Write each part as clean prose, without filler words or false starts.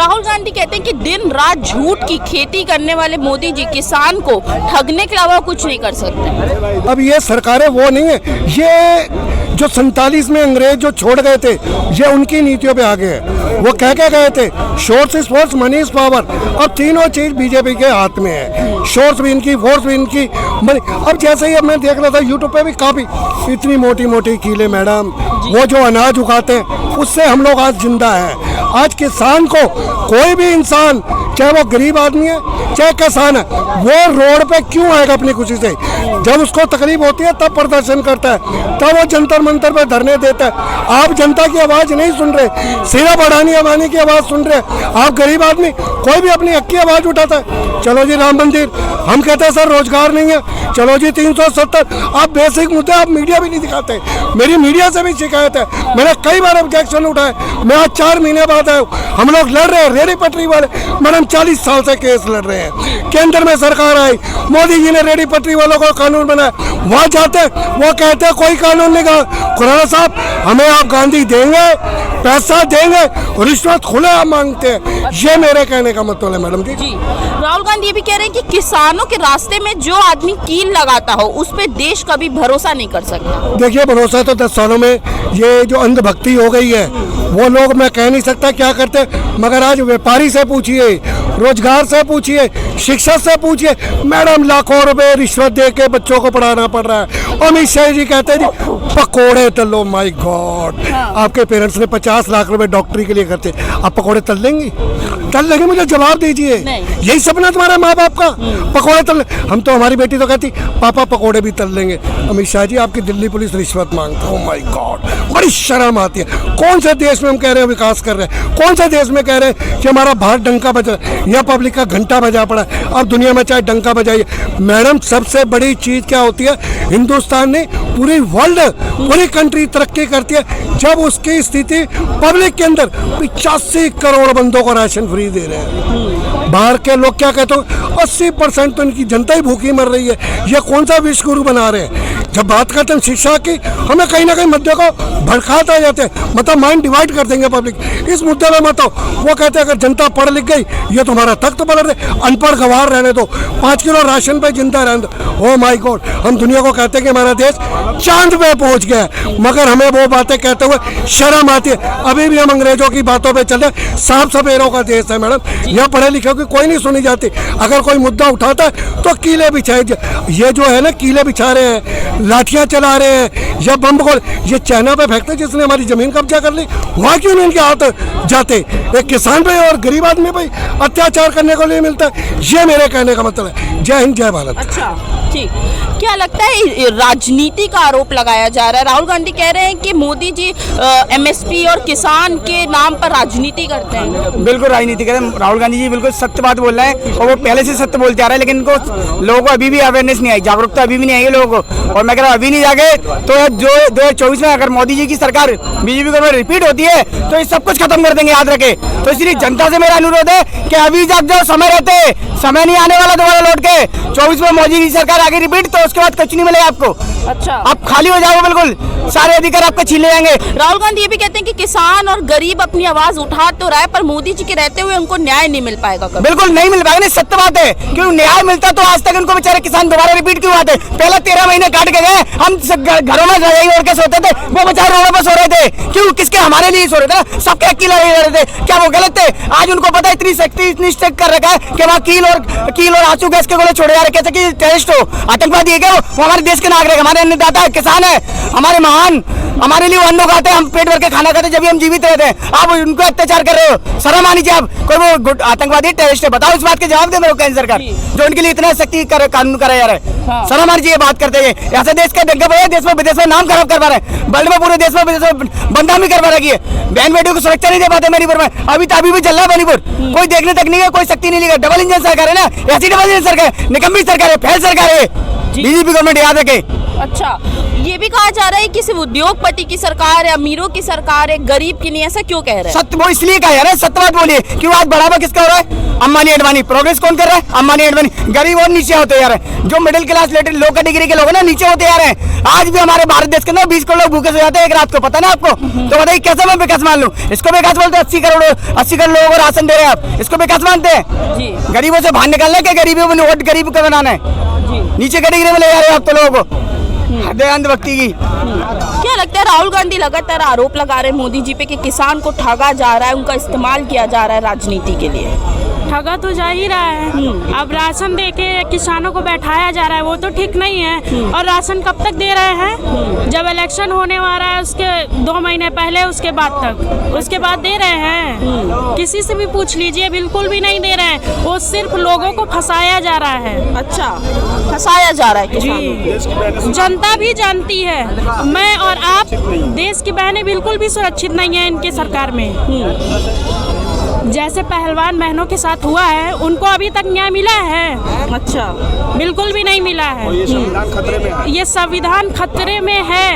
राहुल गांधी कहते हैं कि दिन रात झूठ की खेती करने वाले मोदी जी किसान को ठगने के अलावा कुछ नहीं कर सकते। अब ये सरकारें वो नहीं है, ये जो 47 में अंग्रेज जो छोड़ गए थे ये उनकी नीतियों पे आ गए हैं। वो कह के गए थे source is force, money is power. अब तीनों चीज बीजेपी के हाथ में है, सोर्स भी इनकी, फोर्स भी इनकी, मनी। अब जैसे ही अब मैं देख रहा था यूट्यूब पे भी काफी इतनी मोटी मोटी कीले मैडम, वो जो अनाज उगाते हैं उससे हम लोग आज जिंदा हैं। आज किसान को कोई भी इंसान, चाहे वो गरीब आदमी है चाहे किसान है, वो रोड पे क्यों आएगा अपनी खुशी से? जब उसको तकलीफ होती है तब प्रदर्शन करता है, तब वो जंतर मंतर पे धरने देता है। आप जनता की आवाज नहीं सुन रहे, सिर्फ अडानी अंबानी की आवाज सुन रहे। आप गरीब आदमी, कोई भी अपनी हक की आवाज उठाता है। चलो जी राम मंदिर, हम कहते हैं सर रोजगार नहीं है, चलो जी 370। आप बेसिक मुद्दे आप मीडिया भी नहीं दिखाते। मेरी मीडिया से भी शिकायत है, मैंने कई बार ऑब्जेक्शन उठाए। मैं आज 4 महीने बाद आया हूँ। हम लोग लड़ रहे हैं, रेहड़ी पटरी वाले मैडम 40 साल से केस लड़ रहे हैं। केंद्र में सरकार आई, मोदी जी ने रेहड़ी पटरी वालों को कानून बनाया, वहाँ जाते वो कहते हैं कोई कानून नहीं। खुराना साहब, हमें आप गांधी देंगे, पैसा देंगे, रिश्वत खुले आप मांगते हैं। ये मेरे कहने का मतलब है मैडम जी। राहुल गांधी ये भी कह रहे हैं कि किसानों के रास्ते में जो आदमी कील लगाता हो उस पे देश कभी भरोसा नहीं कर सकता। देखिए भरोसा तो 10 सालों में ये जो अंधभक्ति हो गई है, वो लोग मैं कह नहीं सकता क्या करते, मगर आज व्यापारी से पूछिए, रोजगार से पूछिए, शिक्षा से पूछिए, मैडम लाखों रुपए रिश्वत दे के बच्चों को पढ़ाना पड़ रहा है। अमित शाह जी कहते हैं जी पकोड़े तल लो। माय गॉड, आपके पेरेंट्स ने 50 लाख रुपए डॉक्टरी के लिए खर्चे, आप पकोड़े तल लेंगी? तल लेंगे? मुझे जवाब दीजिए, यही सपना तुम्हारा माँ बाप का? पकोड़े तल? हम तो, हमारी बेटी तो कहती पापा पकोड़े भी तल लेंगे। अमित शाह जी आपकी दिल्ली पुलिस रिश्वत मांगता है। ओह माय गॉड, बड़ी शर्म आती है। कौन से देश में हम कह रहे हैं विकास कर रहे हैं? कौन से देश में कह रहे हैं कि हमारा भारत डंका बजा है? यहाँ पब्लिक का घंटा बजा पड़ा है। अब दुनिया में चाहे डंका बजाइए मैडम, सबसे बड़ी चीज क्या होती है? हिंदुस्तान ने पूरी वर्ल्ड, पूरी कंट्री तरक्की करती है जब उसकी स्थिति पब्लिक के अंदर 85 करोड़ बंदों को राशन फ्री दे रहे हैं। बाहर के लोग क्या कहते हैं? 80% तो इनकी जनता ही भूखी मर रही है। ये कौन सा विश्व गुरु बना रहे हैं? जब बात करते हैं शिक्षा की, हमें कहीं ना कहीं मुद्दे को भड़काते जाते हैं, मतलब माइंड डिवाइड कर देंगे पब्लिक इस मुद्दे में। मत वो कहते हैं अगर जनता पढ़ लिख गई ये तुम्हारा तख्त पलट दे, अनपढ़ गवार रहने दो, 5 किलो राशन पे जिंदा रहने दो। ओह माय गॉड, हम दुनिया को कहते हैं कि हमारा देश चांद पे पहुंच गया है, मगर हमें वो बातें कहते हुए शर्म आती है। अभी भी हम अंग्रेजों की बातों पे चल रहे। साफ सफेरों का देश है मैडम, यहाँ पढ़े लिखे की कोई नहीं सुनी जाती। अगर कोई मुद्दा उठाता है तो कीले बिछाए, ये जो है ना कीले बिछा रहे हैं, लाठियां चला रहे हैं या बम को ये चाइना पे फेंकते जिसने हमारी जमीन कब्जा कर ली, वहाँ क्यों नहीं इनके हाथ जाते? एक किसान पे और गरीब आदमी पे अत्याचार करने को नहीं मिलता। ये मेरे कहने का मतलब है। जय हिंद, जय भारत। अच्छा ठीक, क्या लगता है राजनीति का आरोप लगाया जा रहा है? राहुल गांधी कह रहे हैं कि मोदी जी एमएसपी और किसान के नाम पर राजनीति करते हैं। बिल्कुल राजनीति करते हैं। राहुल गांधी जी बिल्कुल सत्य बात बोल रहे हैं और वो पहले से सत्य बोलते आ रहे हैं, लेकिन इनको लोगों को अभी भी अवेयरनेस नहीं आई, जागरूकता अभी भी नहीं आई है लोगों को। और मैं कह रहा हूँ अभी नहीं जागे तो जो 2024 में अगर मोदी जी की सरकार बीजेपी गवर्नमेंट रिपीट होती है तो ये सब कुछ खत्म कर देंगे, याद रखे। तो इसलिए जनता से मेरा अनुरोध है कि अभी जाग जाओ, समय रहते, समय नहीं आने वाला दोबारा लौट के। 24 में मोदी की सरकार आगे रिपीट तो उसके बाद कुछ नहीं मिलेगा आपको। अच्छा, आप खाली हो जाओगे, बिल्कुल सारे अधिकार आपके छीन ले जाएंगे। राहुल गांधी ये भी कहते हैं कि किसान और गरीब अपनी आवाज उठा तो रहा है पर मोदी जी के रहते हुए उनको न्याय नहीं मिल पाएगा कभी। बिल्कुल नहीं मिल पाएगा, नहीं सत्य बात है। क्यों न्याय मिलता तो आज तक उनको बेचारे किसान दोबारा रिपीट क्यों आते? पहले 13 महीने काट के गए, हम घरों में रजाई ओढ़ के सोते थे, वो बेचारे रोड पर सो रहे थे। क्यों? किसके? हमारे लिए सो रहे थे, सबके हक की लड़ाई लड़ रहे थे। क्या वो गलत थे? आज उनको पता है, इतनी सख्ती इतनी स्ट्रिक्ट कर रखा है कि वहाँ कील और आंसू गैस के गोले छोड़े जा रहे। कैसे कि टेररिस्ट हो, आतंकवादी है क्या? वो हमारे देश के नागरिक, हमारे अन्नदाता है, किसान है, हमारे महान, हमारे लिए वो अन्न खाते हैं, हम पेट भर के खाना खाते हैं जब भी हम जीवित रहते हैं। आप उनको अत्याचार कर रहे हो, शर्म आनी चाहिए। आप कोई वो आतंकवादी टेररिस्ट है, बताओ इस बात के जवाब दे मेरे को केंद्र सरकार, जो उनके लिए इतना सख्ती कानून कराया जा रहा है। शर्म आनी चाहिए बात करते हैं। ऐसे देश का दंगा बजा, देश में विदेश में नाम खराब करवा रहे हैं, वर्ल्ड में पूरे देश में विदेश में बदनामी करवा रखी है। बहन बेटियों को सुरक्षा नहीं दे पाते मणिपुर में, अभी भी चल रहा है मणिपुर, कोई देखने तक नहीं है, कोई शक्ति नहीं लेगा। डबल इंजन सरकार है ना, ऐसी डबल इंजन सरकार, निकम्मी सरकार है, फेल सरकार है बीजेपी गवर्नमेंट, याद रखे। अच्छा, ये भी कहा जा रहा है कि सिर्फ उद्योगपति की सरकार है, अमीरों की सरकार है, गरीब की नहीं, ऐसा क्यों कह रहे हैं? सत्य वो इसलिए कहा यार, सत्य बात बोलिए। क्यों आज बढ़ावा किसका हो रहा है? अंबानी अडवाणी। प्रोग्रेस कौन कर रहा है? अंबानी अडवाणी। गरीब और नीचे होते जा रहे हैं। जो मिडिल क्लास लो कैटेगरी के लोग हैं ना, नीचे होते जा रहे हैं। आज भी हमारे भारत देश के अंदर 20 करोड़ लोग भूखे सो जाते हैं एक रात को, पता ना आपको? तो बताइए कैसे मैं विकास मान लूं? इसको विकास बोलते हैं? 80 करोड़ लोगों को राशन दे रहे हैं आप, इसको विकास मानते हैं? जी। गरीबों से बाहर निकालना है, क्या गरीबों को वोट गरीब का बनाना है? नीचे कैटेगरी में ले जा रहे हो आप तो लोगों को, अंधभक्ति की। क्या लगता है राहुल गांधी लगातार आरोप लगा रहे हैं मोदी जी पे कि किसान को ठगा जा रहा है, उनका इस्तेमाल किया जा रहा है राजनीति के लिए? ठगा तो जा ही रहा है। अब राशन दे के किसानों को बैठाया जा रहा है, वो तो ठीक नहीं है। और राशन कब तक दे रहे हैं? जब इलेक्शन होने वाला है उसके 2 महीने पहले, उसके बाद तक, उसके बाद दे रहे हैं। किसी से भी पूछ लीजिए, बिल्कुल भी नहीं दे रहे हैं। वो सिर्फ लोगों को फंसाया जा रहा है। अच्छा, फंसाया जा रहा है किसानों को। जनता भी जानती है, मैं और आप, देश की बहनें बिल्कुल भी सुरक्षित नहीं है इनके सरकार में। जैसे पहलवान बहनों के साथ हुआ है, उनको अभी तक न्याय मिला है? अच्छा, बिल्कुल भी नहीं मिला है। ये संविधान खतरे में है। ये संविधान खतरे में है।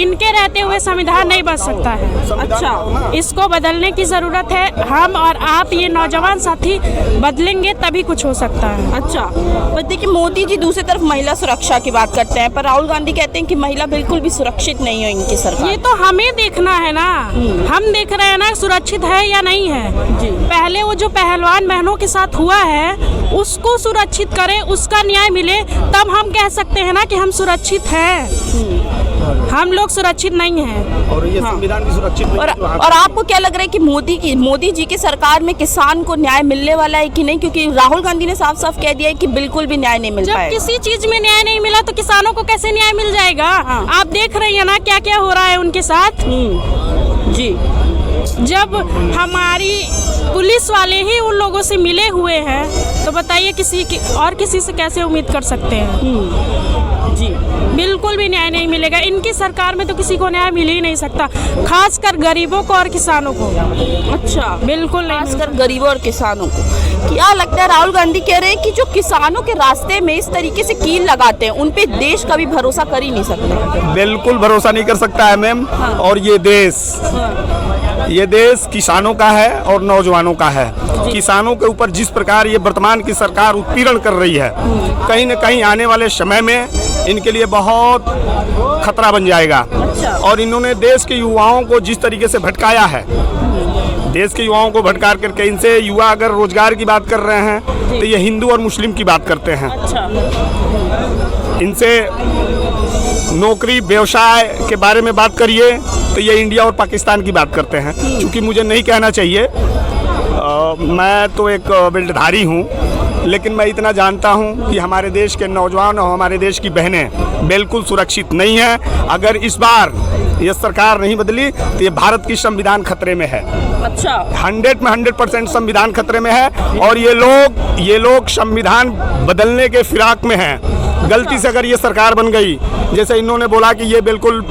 इनके रहते हुए संविधान नहीं बच सकता है। अच्छा, इसको बदलने की जरूरत है। हम और आप, ये नौजवान साथी बदलेंगे तभी कुछ हो सकता है। अच्छा। पर देखिए, मोदी जी दूसरी तरफ महिला सुरक्षा की बात करते हैं, पर राहुल गांधी कहते हैं कि महिला बिल्कुल भी सुरक्षित नहीं है इनकी सरकार। ये तो हमें देखना है ना, हम देख रहे हैं ना सुरक्षित है या नहीं है। जी। पहले वो जो पहलवान बहनों के साथ हुआ है, उसको सुरक्षित करें, उसका न्याय मिले, तब हम कह सकते हैं ना कि हम सुरक्षित हैं। हम लोग सुरक्षित नहीं हैं। और ये संविधान भी सुरक्षित नहीं है जो और आपको क्या लग रहा है कि मोदी जी की सरकार में किसान को न्याय मिलने वाला है कि नहीं? क्योंकि राहुल गांधी ने साफ साफ कह दिया है कि बिल्कुल भी न्याय नहीं मिल जब पाएगा। किसी चीज में न्याय नहीं मिला तो किसानों को कैसे न्याय मिल जाएगा? आप देख रही हैं ना क्या क्या हो रहा है उनके साथ। जी। जब हमारी पुलिस वाले ही उन लोगों से मिले हुए हैं, तो बताइए किसी से कैसे उम्मीद कर सकते हैं? जी। बिल्कुल भी न्याय नहीं मिलेगा। इनकी सरकार में तो किसी को न्याय मिल ही नहीं सकता, खासकर गरीबों को और किसानों को। अच्छा, बिल्कुल नहीं। खासकर गरीबों और किसानों को। क्या लगता है राहुल गांधी कह रहे हैं कि जो किसानों के रास्ते में इस तरीके से कील लगाते हैं, उन पे देश कभी भरोसा कर ही नहीं सकता? बिल्कुल भरोसा नहीं कर सकता है मैम। और ये देश किसानों का है और नौजवानों का है। किसानों के ऊपर जिस प्रकार ये वर्तमान की सरकार उत्पीड़न कर रही है, कहीं न कहीं आने वाले समय में इनके लिए बहुत खतरा बन जाएगा। और इन्होंने देश के युवाओं को जिस तरीके से भटकाया है, देश के युवाओं को भटका करके, इनसे युवा अगर रोजगार की बात कर रहे हैं तो ये हिंदू और मुस्लिम की बात करते हैं। इनसे नौकरी व्यवसाय के बारे में बात करिए तो ये इंडिया और पाकिस्तान की बात करते हैं। क्योंकि मुझे नहीं कहना चाहिए, मैं तो एक बेल्टधारी हूँ, लेकिन मैं इतना जानता हूँ कि हमारे देश के नौजवान और हमारे देश की बहनें बिल्कुल सुरक्षित नहीं हैं। अगर इस बार ये सरकार नहीं बदली तो ये भारत की संविधान खतरे में है। अच्छा, 100 में 100% संविधान खतरे में है। और ये लोग संविधान बदलने के फिराक में हैं। गलती से अगर ये सरकार बन गई, जैसे इन्होंने बोला कि ये बिल्कुल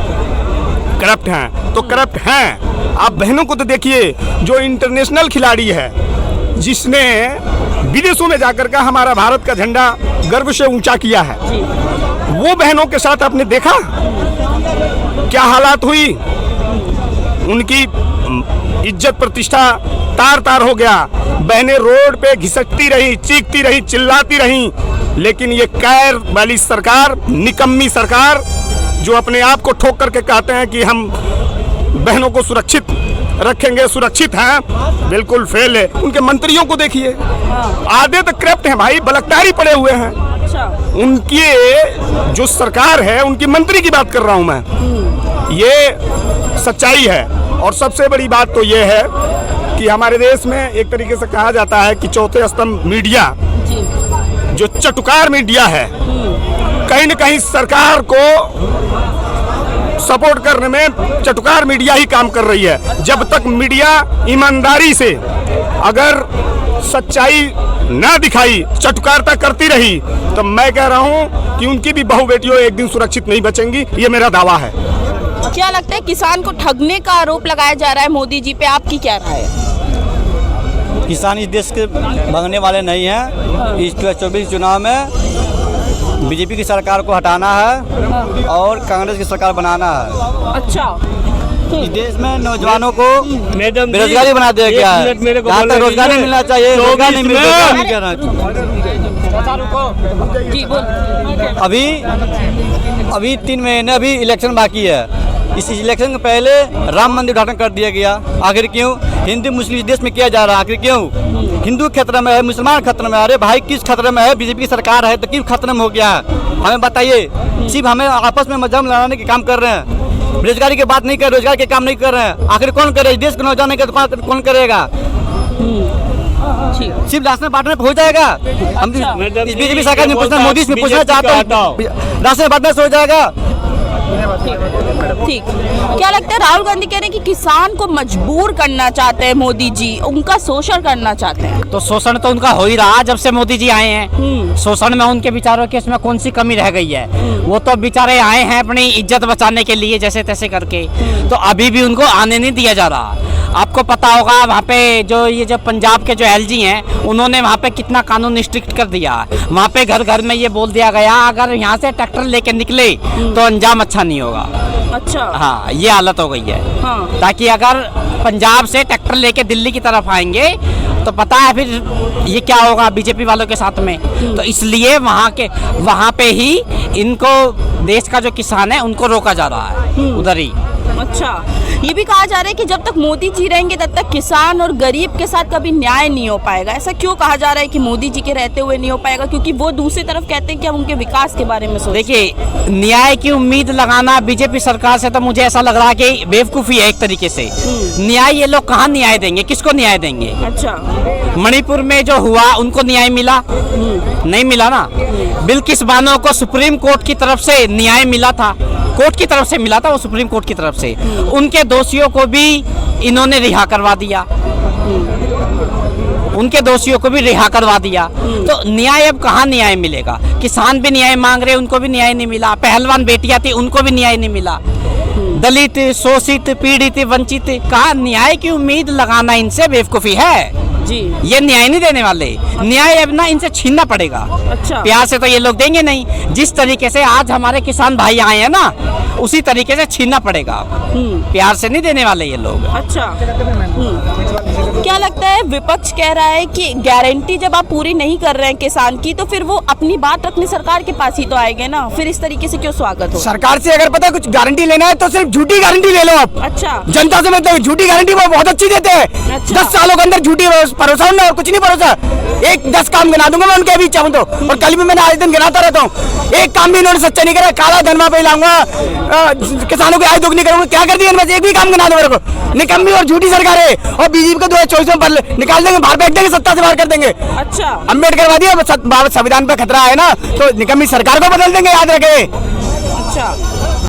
करप्ट हैं, तो करप्ट हैं। आप बहनों को तो देखिए, जो इंटरनेशनल खिलाड़ी है, जिसने विदेशों में जाकर का हमारा भारत का झंडा गर्व से ऊंचा किया है, वो बहनों के साथ आपने देखा क्या हालात हुई? उनकी इज्जत प्रतिष्ठा तार तार हो गया। बहनें रोड पे घिसकती रही, चीखती रही, चिल्लाती रही। लेकिन ये कैर वाली सरकार, निकम्मी सरकार, जो अपने आप को ठोक करके कहते हैं कि हम बहनों को सुरक्षित रखेंगे, सुरक्षित हैं, बिल्कुल फेल है। उनके मंत्रियों को देखिए, आधे तो करप्ट हैं भाई, बलात्कारी पड़े हुए हैं। उनकी जो सरकार है, उनकी मंत्री की बात कर रहा हूं मैं, ये सच्चाई है। और सबसे बड़ी बात तो ये है कि हमारे देश में एक तरीके से कहा जाता है कि चौथे स्तंभ मीडिया, जो चटुकार मीडिया है, कहीं न कहीं सरकार को सपोर्ट करने में चटुकार मीडिया ही काम कर रही है। जब तक मीडिया ईमानदारी से अगर सच्चाई ना दिखाई, चटुकारता करती रही, तो मैं कह रहा हूं कि उनकी भी बहू बेटियों एक दिन सुरक्षित नहीं बचेंगी। ये मेरा दावा है। क्या लगता है किसान को ठगने का आरोप लगाया जा रहा है मोदी जी पे, आपकी क्या राय है? किसान इस देश के भागने वाले नहीं हैं। इस 2024 चुनाव में बीजेपी की सरकार को हटाना है और कांग्रेस की सरकार बनाना है। अच्छा, इस देश में नौजवानों को मैडम बेरोजगारी बना दिया गया है। मेरे को जहाँ तक रोजगार नहीं मिलना चाहिए, रोजगार नहीं मिल जी बोल। अभी 3 महीने अभी इलेक्शन बाकी है। इस इलेक्शन के पहले राम मंदिर उद्घाटन कर दिया गया। आखिर क्यों? हिंदू मुस्लिम इस देश में किया जा रहा है, आखिर क्यों? हिंदू खतरे में है, मुसलमान खतरे में है। अरे भाई किस खतरे में है? बीजेपी की सरकार है तो किस खतरे में हो गया है? हमें बताइए। सिर्फ हमें आपस में मजहब लड़ाने के काम कर रहे हैं, बेरोजगारी की बात नहीं कर, रोजगार के काम नहीं कर रहे हैं। आखिर कौन करे? इस देश को नौजवान नहीं कर तो कौन करेगा? सिर्फ राशन बांटने पे हो जाएगा? हम इस बीजेपी सरकार ने पूछना, मोदी से पूछना चाहते हैं, राशन बांटने से हो जाएगा? ठीक, क्या लगता है राहुल गांधी कह रहे हैं कि किसान को मजबूर करना चाहते हैं मोदी जी, उनका शोषण करना चाहते हैं? तो शोषण तो उनका हो ही रहा जब से मोदी जी आए हैं। शोषण में उनके विचारों की इसमें कौन सी कमी रह गई है? वो तो बेचारे आए हैं अपनी इज्जत बचाने के लिए जैसे तैसे करके, तो अभी भी उनको आने नहीं दिया जा रहा। आपको पता होगा वहाँ पे जो पंजाब के जो एलजी हैं उन्होंने वहाँ पे कितना कानून स्ट्रिक्ट कर दिया। वहाँ पे घर घर में ये बोल दिया गया अगर यहाँ से ट्रैक्टर लेके निकले तो अंजाम अच्छा नहीं होगा। अच्छा, हाँ, ये हालत हो गई है। हाँ। ताकि अगर पंजाब से ट्रैक्टर लेके दिल्ली की तरफ आएंगे तो पता है फिर ये क्या होगा बीजेपी वालों के साथ में। तो इसलिए वहाँ पे ही इनको देश का जो किसान है उनको रोका जा रहा है उधर ही। अच्छा, ये भी कहा जा रहा है कि जब तक मोदी जी रहेंगे तब तक किसान और गरीब के साथ कभी न्याय नहीं हो पाएगा। ऐसा क्यों कहा जा रहा है कि मोदी जी के रहते हुए नहीं हो पाएगा? क्योंकि वो दूसरी तरफ कहते हैं कि हम उनके विकास के बारे में सोचें। देखिए, न्याय की उम्मीद लगाना बीजेपी सरकार से तो मुझे ऐसा लग रहा है कि बेवकूफ़ी है एक तरीके से। न्याय ये लोग कहाँ न्याय देंगे? किसको न्याय देंगे? अच्छा, मणिपुर में जो हुआ उनको न्याय मिला? नहीं मिला ना। बिल्किस बानो को सुप्रीम कोर्ट की तरफ से न्याय मिला था, कोर्ट की तरफ से मिला था, वो सुप्रीम कोर्ट की तरफ से। उनके दोषियों को भी इन्होंने रिहा करवा दिया, उनके दोषियों को भी रिहा करवा दिया। तो न्याय अब कहाँ न्याय मिलेगा? किसान भी न्याय मांग रहे, उनको भी न्याय नहीं मिला। पहलवान बेटियां थी, उनको भी न्याय नहीं मिला। दलित, शोषित, पीड़ित, वंचित, कहाँ न्याय की उम्मीद लगाना इनसे बेवकूफ़ी है जी। ये न्याय नहीं देने वाले। न्याय अब ना इनसे छीनना पड़ेगा। अच्छा, प्यार से तो ये लोग देंगे नहीं। जिस तरीके से आज हमारे किसान भाई आए हैं ना, उसी तरीके से छीनना पड़ेगा। प्यार से नहीं देने वाले ये लोग। अच्छा, क्या लगता है विपक्ष कह रहा है कि गारंटी जब आप पूरी नहीं कर रहे हैं किसान की तो फिर वो अपनी बात रखने सरकार के पास ही तो आएंगे ना, फिर इस तरीके से क्यों स्वागत हो? सरकार से अगर पता कुछ गारंटी लेना है तो सिर्फ झूठी गारंटी ले लो आप। अच्छा, जनता से मतलब झूठी गारंटी वो बहुत अच्छी देते हैं। अच्छा। 10 सालों के अंदर झूठी भरोसा ना, और कुछ नहीं भरोसा। 10 काम गिना दूंगा मैं उनके अभी चाहूँ तो, और कल भी मैंने आज दिन गिनाता रहता हूँ। एक काम भी इन्होंने सच्चा नहीं करा। काला धन वहाँ पे लाऊंगा, किसानों की आय दोगुनी करूंगा, क्या कर दिया इनमें से? एक भी काम गिना दो मेरे को। निकम्मी और झूठी सरकार है, और बीजेपी को 2024 में निकाल देंगे, बाहर फेंक देंगे, सत्ता से बाहर कर देंगे। अच्छा, अम्बेडकर वादी संविधान पे खतरा है ना, तो निकम्मी सरकार को बदल देंगे, याद रखे। अच्छा,